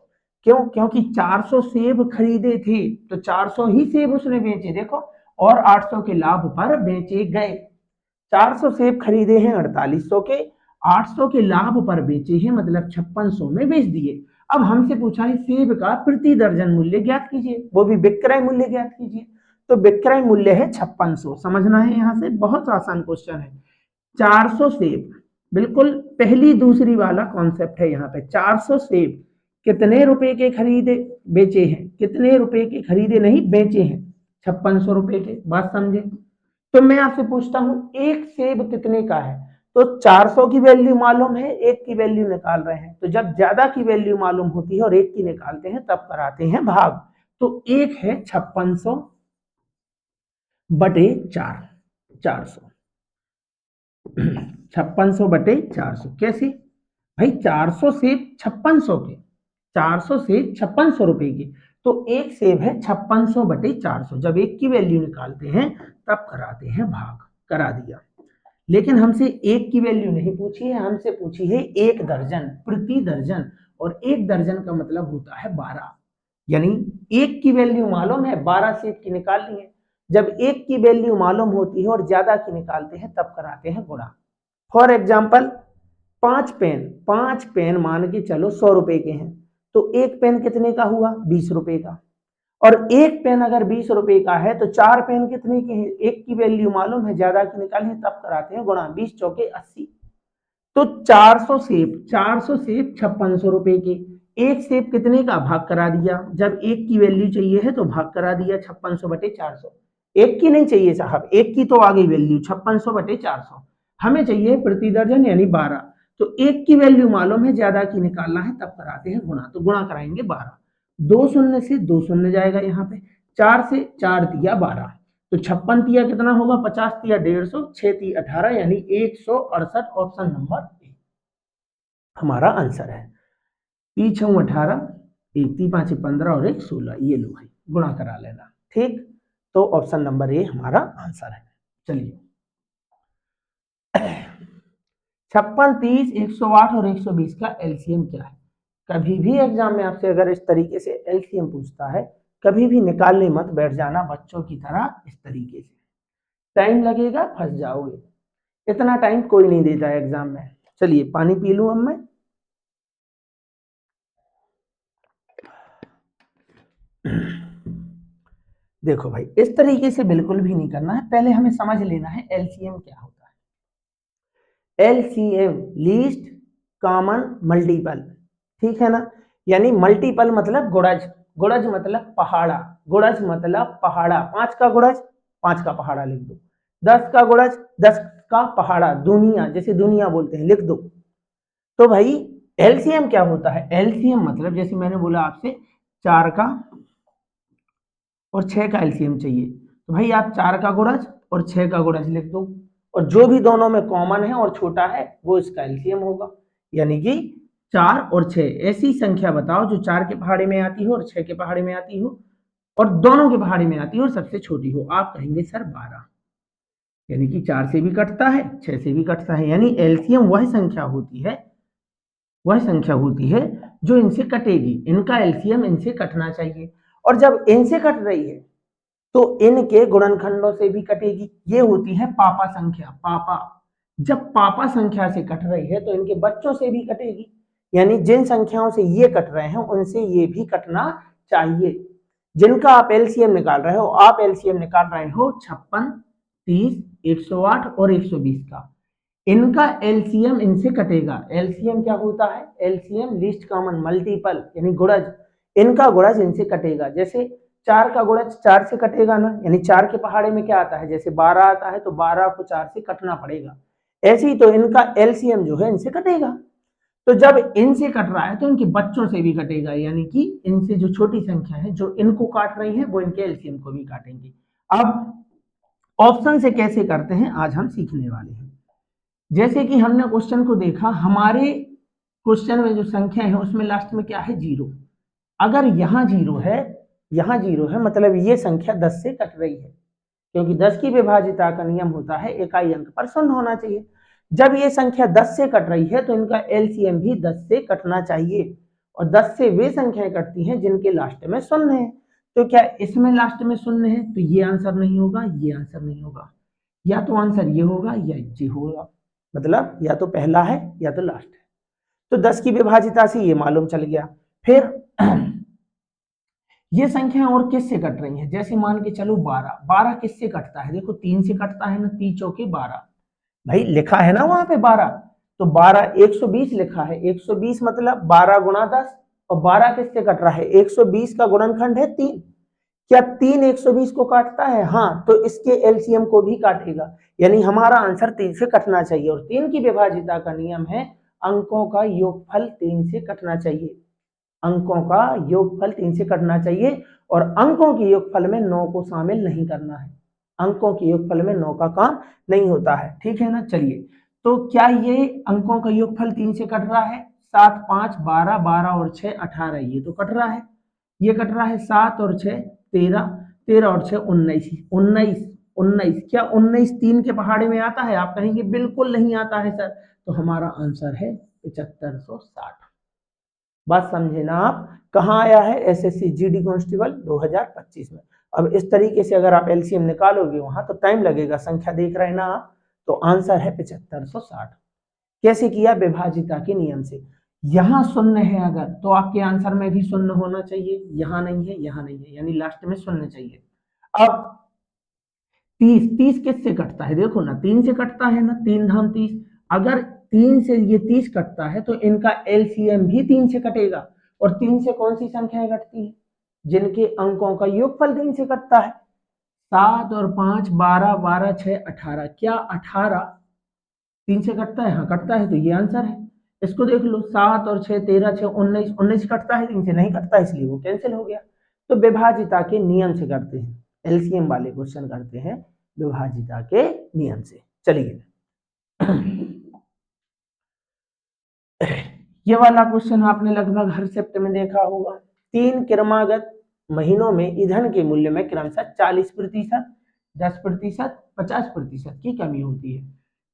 A: क्यों, क्योंकि 400 सेब खरीदे थे तो 400 ही सेब उसने बेचे, देखो, और 800 के लाभ पर बेचे गए। 400 सेब खरीदे हैं 4800 के, 800 के लाभ पर बेचे हैं मतलब 5600 में बेच दिए। अब हमसे पूछा है सेब का प्रति दर्जन मूल्य ज्ञात कीजिए, वो भी विक्रय मूल्य ज्ञात कीजिए। तो विक्रय मूल्य है 5600, समझना है यहाँ से, बहुत आसान क्वेश्चन है। 400 सेब, बिल्कुल पहली दूसरी वाला कॉन्सेप्ट है यहाँ पे। 400 सेब कितने रुपए के खरीदे बेचे हैं, कितने रुपए के खरीदे नहीं बेचे हैं, 5600 रुपए के, बात समझे। तो मैं आपसे पूछता हूं एक सेब कितने का है, तो 400 की वैल्यू मालूम है, एक की वैल्यू निकाल रहे हैं। तो जब ज्यादा की वैल्यू मालूम होती है और एक की निकालते हैं तब कराते हैं भाग। तो एक है 5600 बटे 400, 5600 बटे 400 कैसे भाई, 400 सेब 5600 के, 400 सेब 5600 रुपए के, तो एक सेब है 5600 बटे 400। जब एक की वैल्यू निकालते हैं तब कराते हैं भाग, करा दिया। लेकिन हमसे एक की वैल्यू नहीं पूछी है, हमसे पूछी है एक दर्जन, प्रति दर्जन, और एक दर्जन का मतलब होता है 12, यानी एक की वैल्यू मालूम है, 12 सेब की निकालनी है। जब एक की वैल्यू मालूम होती है और ज्यादा की निकालते हैं तब कराते हैं गुणा। फॉर एग्जाम्पल 5 पेन मान के चलो 100 रुपए के हैं, तो एक पेन कितने का हुआ, 20 रुपए का। और एक पेन अगर 20 रुपए का है तो 4 पेन कितने के हैं, एक की वैल्यू मालूम है, ज्यादा की निकाली है तब कराते हैं गुणा, 20 चौके 80। तो 400 सेब, 400 सेब 5600 रुपए के, एक सेब कितने का, भाग करा दिया। जब एक की वैल्यू चाहिए है तो भाग करा दिया 5600 बटे 400। एक की नहीं चाहिए साहब, एक की तो आ गई वैल्यू 5600 बटे 400, हमें चाहिए प्रति दर्जन यानी 12। तो एक की वैल्यू मालूम है, ज्यादा की निकालना है तब कराते हैं गुणा, तो गुणा कराएंगे 12। 2 शून्य से 2 शून्य जाएगा यहाँ पे, 4 से 4 दिया 12, तो 56 तिया कितना होगा, 50 तिया 150, 6 ती 18 यानी 168, ऑप्शन नंबर ए हमारा आंसर है। पीछे 18, 1 ती 5 15 और 1 16, ये लो भाई गुणा करा लेना, ठीक। तो ऑप्शन नंबर ए हमारा आंसर है। चलिए 56, 30, 108 और 120 का एलसीएम क्या है। कभी भी एग्जाम में आपसे अगर इस तरीके से एलसीएम पूछता है, कभी भी निकालने मत बैठ जाना बच्चों की तरह इस तरीके से, टाइम लगेगा, फंस जाओगे। इतना टाइम कोई नहीं देता है एग्जाम में। चलिए पानी पी लूं अब मैं। देखो भाई इस तरीके से बिल्कुल भी नहीं करना है, पहले हमें समझ लेना है एलसीएम क्या होता है। एलसीएम लीस्ट कॉमन मल्टीपल, ठीक है ना, यानी मल्टीपल मतलब गुणज, गुणज मतलब पहाड़ा, गुणज मतलब पहाड़ा, 5 का गुणज 5 का पहाड़ा लिख दो, 10 का गुणज 10 का पहाड़ा, दुनिया जैसे दुनिया बोलते हैं लिख दो। तो भाई एलसीएम क्या होता है, एलसीएम मतलब जैसे मैंने बोला आपसे 4 का और 6 का एलसीएम चाहिए, तो भाई आप 4 का गुणज और 6 का गुणज लिख दो, और जो भी दोनों में कॉमन है और छोटा है वो इसका एलसीएम होगा। यानी कि 4 और 6 ऐसी संख्या बताओ जो 4 के पहाड़े में आती हो और 6 के पहाड़े में आती हो और दोनों के पहाड़े में आती हो और सबसे छोटी हो। आप कहेंगे सर 12, यानी कि 4 से भी कटता है 6 से भी कटता है, यानी एलसीएम वह संख्या होती है जो इनसे कटेगी, इनका एलसीएम इनसे कटना चाहिए। और जब इनसे कट रही है तो इनके गुणनखंडों से भी कटेगी, ये होती है पापा संख्या, पापा। जब पापा संख्या से कट रही है तो इनके बच्चों से भी कटेगी, यानी जिन संख्याओं से ये कट रहे हैं उनसे ये भी कटना चाहिए। जिनका आप एलसीएम निकाल रहे हो, आप एलसीएम निकाल रहे हो 56, 30, 108 और 120 का, इनका एलसीएम इनसे कटेगा। एलसीएम क्या होता है, एलसीएम लीस्ट कॉमन मल्टीपल यानी गुणज, इनका गुणज इनसे कटेगा। जैसे 4 का गुणज 4 से कटेगा ना, यानी 4 के पहाड़े में क्या आता है, जैसे 12 आता है तो 12 को 4 से कटना पड़ेगा, ऐसे ही तो इनका एलसीएम जो है इनसे कटेगा। तो जब इनसे कट रहा है तो इनके बच्चों से भी कटेगा, यानी कि इनसे जो छोटी संख्या है जो इनको काट रही है वो इनके एलसीएम को भी काटेंगे। अब ऑप्शन से कैसे करते हैं आज हम सीखने वाले हैं। जैसे कि हमने क्वेश्चन को देखा, हमारे क्वेश्चन में जो संख्या है उसमें लास्ट में क्या है, 0। अगर यहाँ 0 है, यहाँ 0 है, मतलब ये संख्या 10 से कट रही है, क्योंकि 10 की विभाजिता का नियम होता है इकाई अंक पर शून्य होना चाहिए। जब ये संख्या 10 से कट रही है तो इनका एलसीएम भी 10 से कटना चाहिए, और 10 से वे संख्याएं कटती हैं जिनके लास्ट में शून्य है। तो क्या इसमें लास्ट में शून्य है, तो ये आंसर नहीं होगा, ये आंसर नहीं होगा, या तो आंसर ये होगा या ये होगा, मतलब या तो पहला है या तो लास्ट है। तो 10 की विभाजिता से ये मालूम चल गया। फिर ये संख्या और किससे कट रही है, जैसे मान के चलो 12, 12 किससे कटता है, देखो 3 से कटता है ना, 3 चौके 12, भाई लिखा है ना वहां पे 12, तो 12 120 लिखा है, 120 मतलब 12 गुणा 10, और 12 किससे कट रहा है, 120 का गुणनखंड है 3, क्या 3 120 को काटता है, हाँ, तो इसके एलसीएम को भी काटेगा, यानी हमारा आंसर 3 से कटना चाहिए, और 3 की विभाजिता का नियम है अंकों का योगफल 3 से कटना चाहिए, अंकों का योगफल 3 से कटना चाहिए, और अंकों के योगफल में 9 को शामिल नहीं करना है, अंकों के योगफल में 9 का काम नहीं होता है, ठीक है ना। चलिए, तो क्या ये अंकों का योगफल 3 से कट रहा है, 7 5 12, 12 और 6 18, ये तो कट रहा है, ये कट रहा है, 7 और 6 13, 13 और 6 19, 19 19, क्या 19 3 के पहाड़े में आता है, आप कहेंगे बिल्कुल नहीं आता है सर, तो हमारा आंसर है 7560। बात समझे ना आप, कहाँ आया है, एसएससी जीडी कांस्टेबल 2025 में। अब इस तरीके से अगर आप एलसीएम निकालोगे वहां तो टाइम लगेगा, संख्या देख रहे हैं ना आप, तो आंसर है 7560। कैसे किया, विभाजिता के नियम से, यहां शून्य है अगर, तो आपके आंसर में भी शून्य होना चाहिए, यहां नहीं है, यहां नहीं है, यानी लास्ट में शून्य चाहिए। अब 30, 30 किससे कटता है, देखो ना 3 से कटता है ना, 3 धाम 30, अगर 3 से ये 30 कटता है तो इनका एलसीएम भी 3 से कटेगा, और 3 से कौन सी संख्याएं कटती है, जिनके अंकों का योगफल 3 से कटता है, 7 और 5 12, 12 6 18, क्या 18 3 से कटता है, हाँ कटता है, तो ये आंसर है। इसको देख लो, 7 और 6 13 6 19, 19 कटता है, 3 से नहीं कटता, इसलिए वो कैंसिल हो गया। तो विभाजिता के नियम से करते हैं, एलसीएम वाले क्वेश्चन करते हैं विभाजिता के नियम से। चलिए ये वाला क्वेश्चन आपने लगभग हर शिफ्ट में देखा होगा, 3 क्रमागत महीनों में ईंधन के मूल्य में क्रमशः 40%, 10%, 50% की कमी होती है।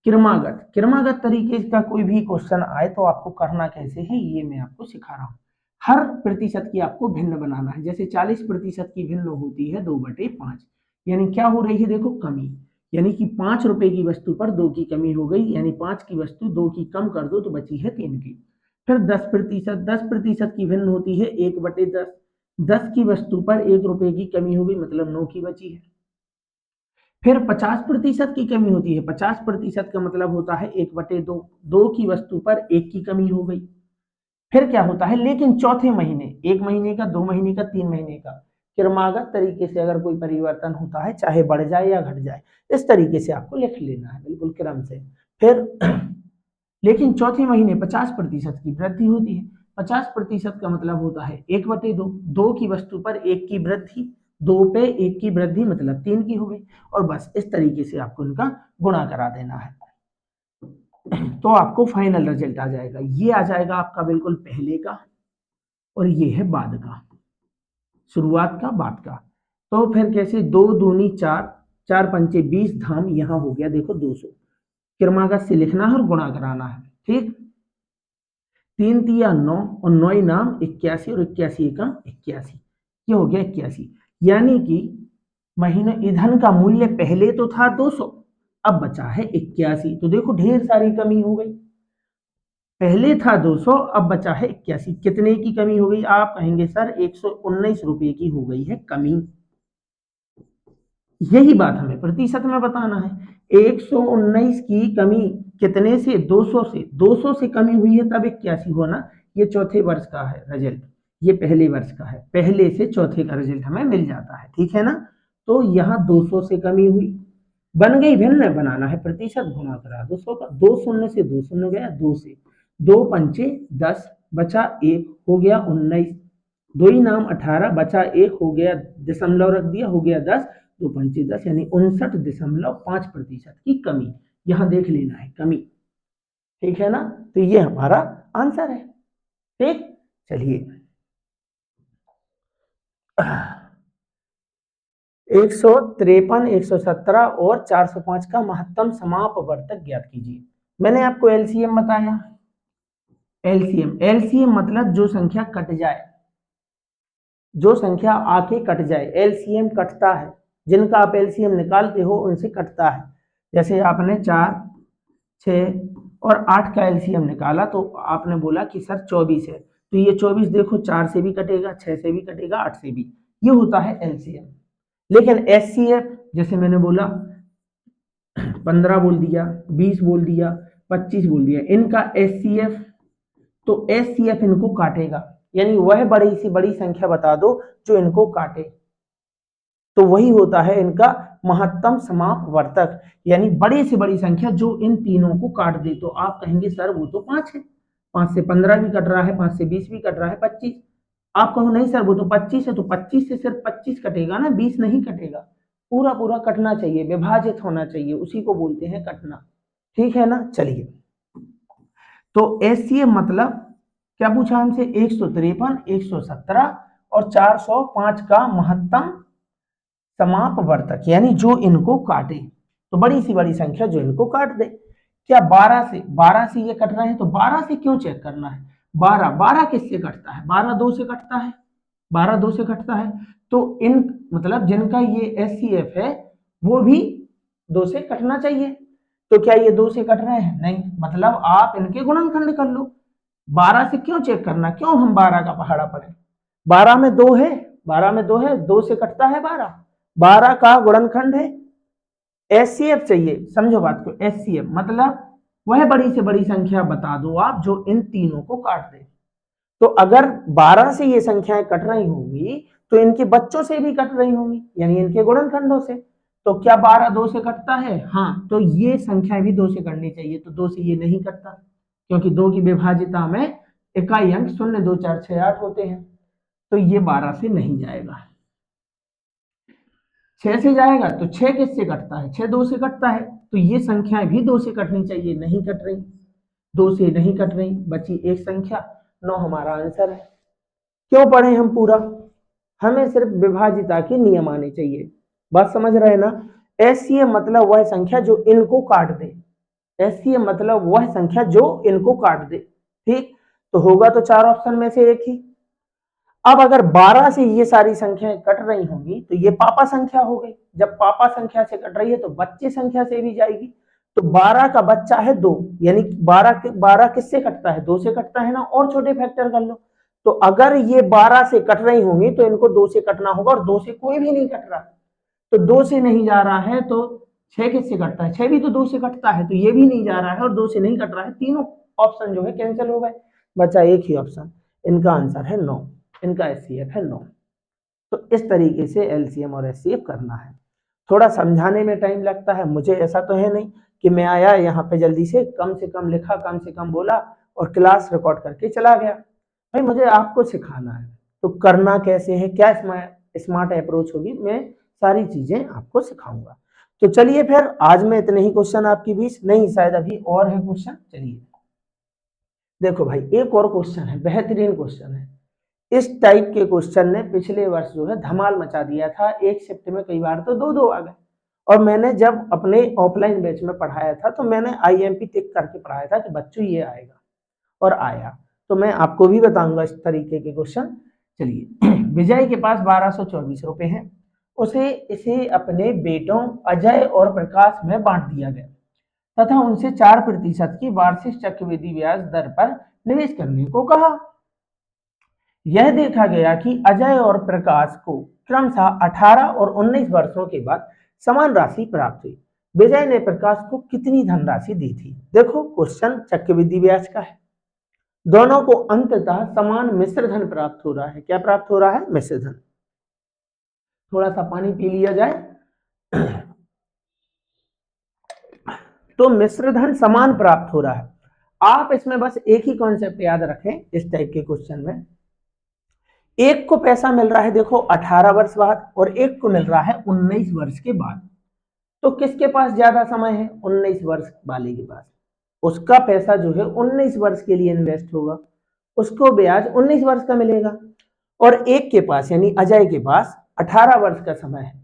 A: क्रमागत, क्रमागत तरीके का कोई भी क्वेश्चन आए तो आपको करना कैसे है, ये मैं आपको सिखा रहा हूँ। हर प्रतिशत की आपको भिन्न बनाना है, जैसे 40% की भिन्न होती है 2/5, यानी क्या हो रही है, देखो कमी, यानी कि 5 रुपए की वस्तु पर 2 की कमी हो गई, यानी 5 की वस्तु 2 की कम कर दो तो बची है 3 की। फिर 10%, 10% की भिन्न होती है 1/10, 10 की वस्तु पर 1 रुपए की कमी हो गई, मतलब 9 की बची है। फिर 50% की कमी होती है, 50% का मतलब होता है 1/2, 2 की वस्तु पर 1 की कमी हो गई। फिर क्या होता है, लेकिन चौथे महीने, 1 महीने का, 2 महीने का, 3 महीने का, क्रमागत तरीके से अगर कोई परिवर्तन होता है, चाहे बढ़ जाए या घट जाए, इस तरीके से आपको लिख लेना है, बिल्कुल क्रम से। फिर लेकिन चौथे महीने 50% की वृद्धि होती है, 50% का मतलब होता है 1/2, 2 की वस्तु पर 1 की वृद्धि, 2 पे 1 की वृद्धि मतलब 3 की हो गई, और बस इस तरीके से आपको इनका गुणा करा देना है, तो आपको फाइनल रिजल्ट आ जाएगा, ये आ जाएगा आपका बिल्कुल पहले का, और ये है बाद का, शुरुआत का बाद का। तो फिर कैसे, 2 दूनी 4, 4 पंचे 20, धाम यहाँ हो गया देखो 200, क्रमागत से लिखना है और गुणा कराना है, ठीक। 3 तिया 9, और 9 नाम 81, और 81 एकम 81, ये हो गया 81, यानी कि महीने ईंधन का मूल्य पहले तो था 200, अब बचा है 81, तो देखो ढेर सारी कमी हो गई, पहले था 200, अब बचा है 81, कितने की कमी हो गई, आप कहेंगे सर 119 रुपए की हो गई है कमी, यही बात हमें प्रतिशत में बताना है, 119 की कमी कितने से, 200 से, 200 से कमी हुई है तब 81 हुआ ना, ये चौथे वर्ष का है रिजल्ट, ये पहले वर्ष का है, पहले से चौथे का रिजल्ट हमें मिल जाता है, ठीक है ना। तो यहाँ 200 से कमी हुई, बन गई भिन्न, बनाना है प्रतिशत, गुणा करा 200 का, 2 शून्य से 2 शून्य गया, 2 से 2 पंचे 10, बचा 1 हो गया 19, 2 ही नाम 18, बचा 1 हो गया, दशमलव रख दिया, हो गया 10, 2 पंचे 10, यानी 59.5% की कमी, यहां देख लेना है कमी, ठीक है ना, तो ये हमारा आंसर है, ठीक। चलिए 153, 117 और 405 का महत्तम समापवर्तक ज्ञात कीजिए। मैंने आपको एलसीएम बताया, एलसीएम, एलसीएम मतलब जो संख्या कट जाए, जो संख्या आके कट जाए, एलसीएम कटता है, जिनका आप एलसीएम निकालते हो उनसे कटता है, जैसे आपने 4, 6 और 8 का एलसीएम निकाला तो आपने बोला कि सर 24 है, तो ये 24 देखो 4 से भी कटेगा, 6 से भी कटेगा, 8 से भी। ये होता है एलसीएम। लेकिन एचसीएफ जैसे मैंने बोला 15 बोल दिया, 20 बोल दिया, 25 बोल दिया, इनका एचसीएफ, तो एचसीएफ इनको काटेगा, यानी वह बड़ी सी बड़ी संख्या बता दो जो इनको काटे, तो वही होता है इनका महत्तम समापवर्तक, यानी बड़ी से बड़ी संख्या जो इन तीनों को काट दे। तो आप कहेंगे सर वो तो 5 है, 5 से 15 भी कट रहा है, 5 से 20 भी कट रहा है, 25। आप कहो नहीं सर वो तो 25 है, तो 25 से सिर्फ 25 कटेगा ना, 20 नहीं कटेगा, पूरा पूरा कटना चाहिए, विभाजित होना चाहिए, उसी को बोलते हैं कटना। ठीक है ना। चलिए, तो एचसीएफ मतलब क्या पूछा हमसे, 153, 117 और 405 का महत्तम समापवर्तक, यानी जो इनको काटे, तो बड़ी सी बड़ी संख्या जो इनको काट दे। क्या 12 से ये कट रहे हैं, तो 12 से क्यों चेक करना है, 12 किससे कटता है, 12 2 से कटता है, 12 2 से कटता है, तो इन मतलब जिनका ये एचसीएफ है वो भी 2 से कटना चाहिए। तो क्या ये 2 से कट रहे हैं, नहीं, मतलब आप इनके गुणनखंड कर लो। 12 से क्यों चेक करना, क्यों हम 12 का पहाड़ा पड़े, 12 में 2 है, 12 में 2 है, 2 से कटता है 12, 12 का गुणनखंड है। एचसीएफ चाहिए, समझो बात को, एचसीएफ मतलब वह बड़ी से बड़ी संख्या बता दो आप जो इन तीनों को काट दे। तो अगर 12 से ये संख्याएं कट रही होंगी तो इनके बच्चों से भी कट रही होंगी, यानी इनके गुणनखंडों से। तो क्या 12 2 से कटता है, हाँ, तो ये संख्याएं भी 2 से कटनी चाहिए, तो 2 से ये नहीं कटता, क्योंकि 2 की विभाजिता में इकाई अंक 0 2 4 6 8 होते हैं, तो ये 12 से नहीं जाएगा। 6 से जाएगा, तो 6 किससे कटता है, 6 2 से कटता है, तो ये संख्याएं भी 2 से कटनी चाहिए, नहीं कट रही, 2 से नहीं कट रही, बची एक संख्या, 9 हमारा आंसर है। क्यों पढ़े हम पूरा, हमें सिर्फ विभाजिता के नियम आने चाहिए, बात समझ रहे ना। एचसीएफ मतलब वह संख्या जो इनको काट दे, एचसीएफ मतलब वह संख्या जो इनको काट दे, ठीक। तो होगा तो 4 ऑप्शन में से एक ही। अब अगर 12 से ये सारी संख्याएं कट रही होंगी तो ये पापा संख्या हो गई, जब पापा संख्या से कट रही है तो बच्चे संख्या से भी जाएगी, तो 12 का बच्चा है 2, यानी 12 किससे कटता है, 2 से कटता है ना, और छोटे फैक्टर कर लो। तो अगर ये 12 से कट रही होंगी तो इनको 2 से कटना होगा, और 2 से कोई भी नहीं कट रहा, तो 2 से नहीं जा रहा है, तो 6 किससे कटता है, 6 भी तो 2 से कटता है, तो ये भी नहीं जा रहा है और 2 से नहीं कट रहा है, तीनों ऑप्शन जो है कैंसिल हो गए, बचा एक ही ऑप्शन, इनका आंसर है 9, इनका एचसीएफ है 9। तो इस तरीके से एलसीएम और एचसीएफ करना है। थोड़ा समझाने में टाइम लगता है, मुझे ऐसा तो है नहीं कि मैं आया यहाँ पे जल्दी से कम लिखा, कम से कम बोला और क्लास रिकॉर्ड करके चला गया। भाई मुझे आपको सिखाना है, तो करना कैसे है, क्या स्मार्ट अप्रोच होगी, मैं सारी चीजें आपको सिखाऊंगा। तो चलिए फिर आज मैं इतने ही क्वेश्चन आपके बीच, नहीं शायद अभी और है क्वेश्चन। चलिए देखो भाई, एक और क्वेश्चन है, बेहतरीन क्वेश्चन है। इस टाइप के क्वेश्चन ने पिछले वर्ष जो है धमाल मचा दिया था, एक शिफ्ट में कई बार तो 2 2 आ गए। और मैंने जब अपने ऑफलाइन बैच में पढ़ाया था तो मैंने आईएमपी टिक करके पढ़ाया था कि बच्चों ये आएगा, और आया। तो मैं आपको भी बताऊंगा इस तरीके के क्वेश्चन। चलिए विजय के पास 1224 रुपए हैं, उसे इसे अपने बेटों अजय और प्रकाश में बांट दिया गया तथा उनसे 4% की वार्षिक चक्रवृद्धि ब्याज दर पर निवेश करने को कहा। यह देखा गया कि अजय और प्रकाश को क्रमशः 18 और 19 वर्षों के बाद समान राशि प्राप्त हुई। विजय ने प्रकाश को कितनी धनराशि दी थी। देखो क्वेश्चन चक्रवृद्धि ब्याज का है, दोनों को अंततः समान मिश्र धन प्राप्त हो रहा है। क्या प्राप्त हो रहा है, मिश्र धन। थोड़ा सा पानी पी लिया जाए। तो मिश्र धन समान प्राप्त हो रहा है। आप इसमें बस एक ही कॉन्सेप्ट याद रखें इस टाइप के क्वेश्चन में, एक को पैसा मिल रहा है देखो 18 वर्ष बाद, और एक को मिल रहा है 19 वर्ष के बाद। तो किसके पास ज्यादा समय है, 19 वर्ष वाले के पास, उसका पैसा जो है 19 वर्ष के लिए इन्वेस्ट होगा, उसको ब्याज 19 वर्ष का मिलेगा। और एक के पास यानी अजय के पास 18 वर्ष का समय है,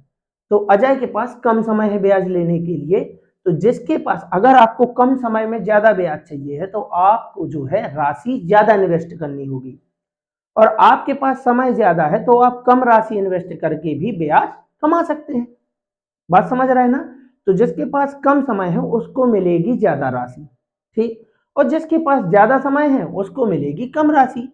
A: तो अजय के पास कम समय है ब्याज लेने के लिए। तो जिसके पास, अगर आपको कम समय में ज्यादा ब्याज चाहिए है तो आपको जो है राशि ज्यादा इन्वेस्ट करनी होगी, और आपके पास समय ज्यादा है तो आप कम राशि इन्वेस्ट करके भी ब्याज कमा सकते हैं। बात समझ रहे हैं ना। तो जिसके पास कम समय है उसको मिलेगी ज्यादा राशि, ठीक, और जिसके पास ज्यादा समय है उसको मिलेगी कम राशि।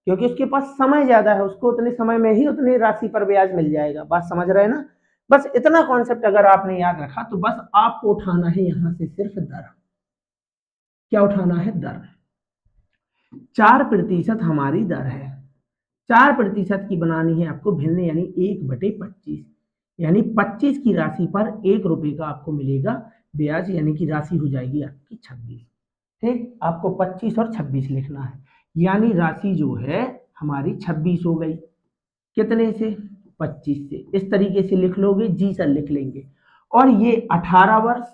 A: क्योंकि उसके पास समय ज्यादा है, उसको उतने समय में ही उतनी राशि पर ब्याज मिल जाएगा। बात समझ रहे हैं ना? बस इतना कॉन्सेप्ट अगर आपने याद रखा तो बस आपको उठाना है यहां से सिर्फ दर। क्या उठाना है? दर। 4% हमारी दर है, 4% की बनानी है आपको भिन्न, यानी 1/25, यानी 25 की राशि पर 1 रुपए का आपको मिलेगा ब्याज, यानी कि राशि हो जाएगी आपकी 26। ठीक, आपको 25 और 26 लिखना है, यानी राशि जो है हमारी 26 हो गई। कितने से? 25 से। इस तरीके से लिख लोगे? जी सर लिख लेंगे। और ये 18 वर्ष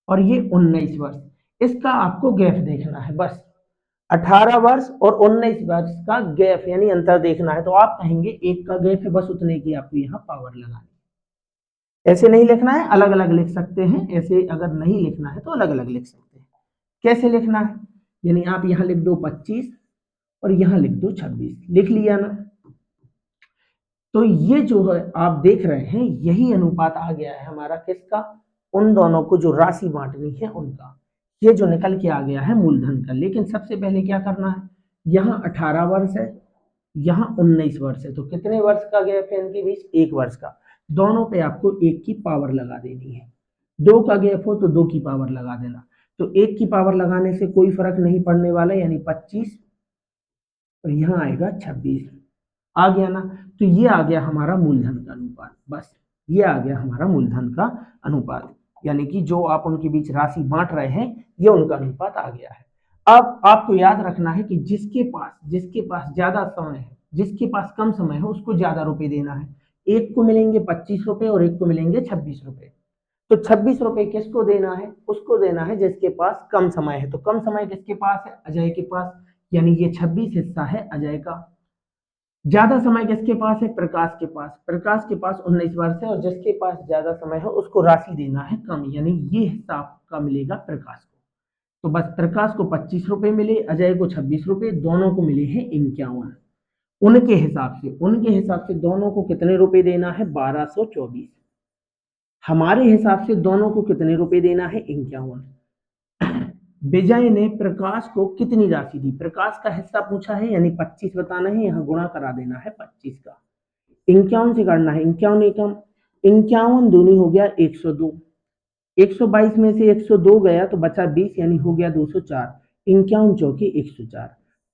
A: और ये 19 वर्ष, इसका आपको गैप देखना है बस। 18 वर्ष और 19 वर्ष का गैप यानी अंतर देखना है, तो आप कहेंगे एक का गैप है, बस उतने की आपको यहाँ पावर लगानी है। ऐसे नहीं लिखना है, अलग अलग लिख सकते हैं। ऐसे अगर नहीं लिखना है तो अलग अलग लिख सकते हैं। कैसे लिखना है? यानी आप यहाँ लिख दो 25 और यहाँ लिख दो 26, लिख लिया ना? तो ये जो है आप देख रहे हैं, यही अनुपात आ गया है हमारा किसका? उन दोनों को जो राशि बांटनी है उनका। ये जो निकल के आ गया है मूलधन का। लेकिन सबसे पहले क्या करना है? यहाँ 18 वर्ष है, यहाँ 19 वर्ष है, तो कितने वर्ष का गैप है इनके बीच? 1 वर्ष का। दोनों पे आपको 1 की पावर लगा देनी है। 2 का गैप हो तो 2 की पावर लगा देना। तो 1 की पावर लगाने से कोई फर्क नहीं पड़ने वाला, यानी 25 और यहाँ आएगा 26। आ गया ना? तो ये आ गया हमारा मूलधन का अनुपात। बस ये आ गया हमारा मूलधन का अनुपात, यानी कि जो आप उनके बीच राशि बांट रहे हैं ये उनका अनुपात आ गया है। अब आपको याद रखना है कि जिसके पास ज्यादा समय है, जिसके पास कम समय है, उसको ज्यादा रुपए देना है। एक को मिलेंगे 25 रुपए और एक को मिलेंगे 26 रुपए। तो 26 रुपए किसको देना है? उसको देना है जिसके पास कम समय है। तो कम समय किसके पास है? अजय के पास, यानी ये 26 हिस्सा है अजय का। ज्यादा समय किसके पास है? प्रकाश के पास। प्रकाश के पास 19 वर्ष है और जिसके पास ज्यादा समय है उसको राशि देना है कम, यानी ये हिस्सा आपका मिलेगा प्रकाश को। तो बस प्रकाश को 25 रुपए मिले, अजय को 26 रुपए, दोनों को मिले हैं 51। उनके हिसाब से दोनों को कितने रुपए देना है? 1224। हमारे हिसाब से दोनों को कितने रुपए देना है? 51। विजय ने प्रकाश को कितनी राशि दी? प्रकाश का हिस्सा पूछा है, यानी 25 बताना है, यहाँ गुणा करा देना है 25 का। 51 से करना है, 51 एकम 51 दूनी हो गया 102। 122 में से 102 गया तो बचा 20, यानी हो गया 204। 51 चौकी 104।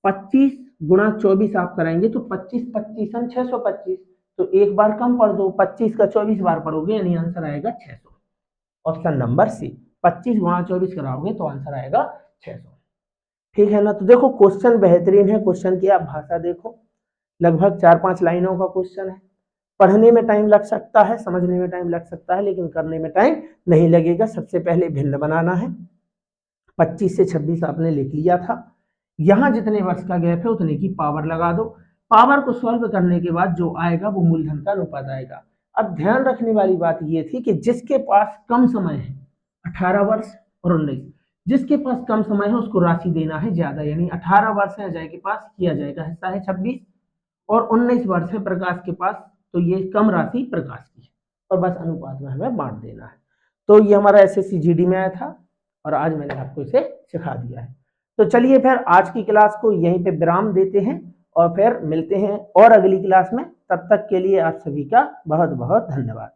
A: 25 गुणा 24 आप कराएंगे तो 25 25 625। तो एक बार कम पढ़ दो, 25 का 24 बार पढ़ोगे, यानी आंसर आएगा 600। Option number C. 25 गुणा 24 कराओगे तो आंसर आएगा 600। ठीक है ना? तो देखो क्वेश्चन बेहतरीन है। क्वेश्चन की आप भाषा देखो, लगभग 4-5 लाइनों का क्वेश्चन है। पढ़ने में टाइम लग सकता है, समझने में टाइम लग सकता है, लेकिन करने में टाइम नहीं लगेगा। सबसे पहले भिन्न बनाना है। 25 से 26 आपने लिख लिया था। यहाँ जितने वर्ष का गैप है उतने की पावर लगा दो। पावर को सॉल्व करने के बाद जो आएगा वो मूलधन का अनुपात आएगा। अब ध्यान रखने वाली बात ये थी कि जिसके पास कम समय है, 18 वर्ष और 19, जिसके पास कम समय है उसको राशि देना है ज्यादा, यानी 18 वर्ष है अजय के पास, किया जाएगा हिस्सा है 26, और 19 वर्ष है प्रकाश के पास, तो ये कम राशि प्रकाश की है, और बस अनुपात में हमें बांट देना है। तो ये हमारा एसएससी जीडी में आया था और आज मैंने आपको इसे सिखा दिया है। तो चलिए फिर आज की क्लास को यहीं पे विराम देते हैं और फिर मिलते हैं और अगली क्लास में। तब तक के लिए आप सभी का बहुत बहुत धन्यवाद।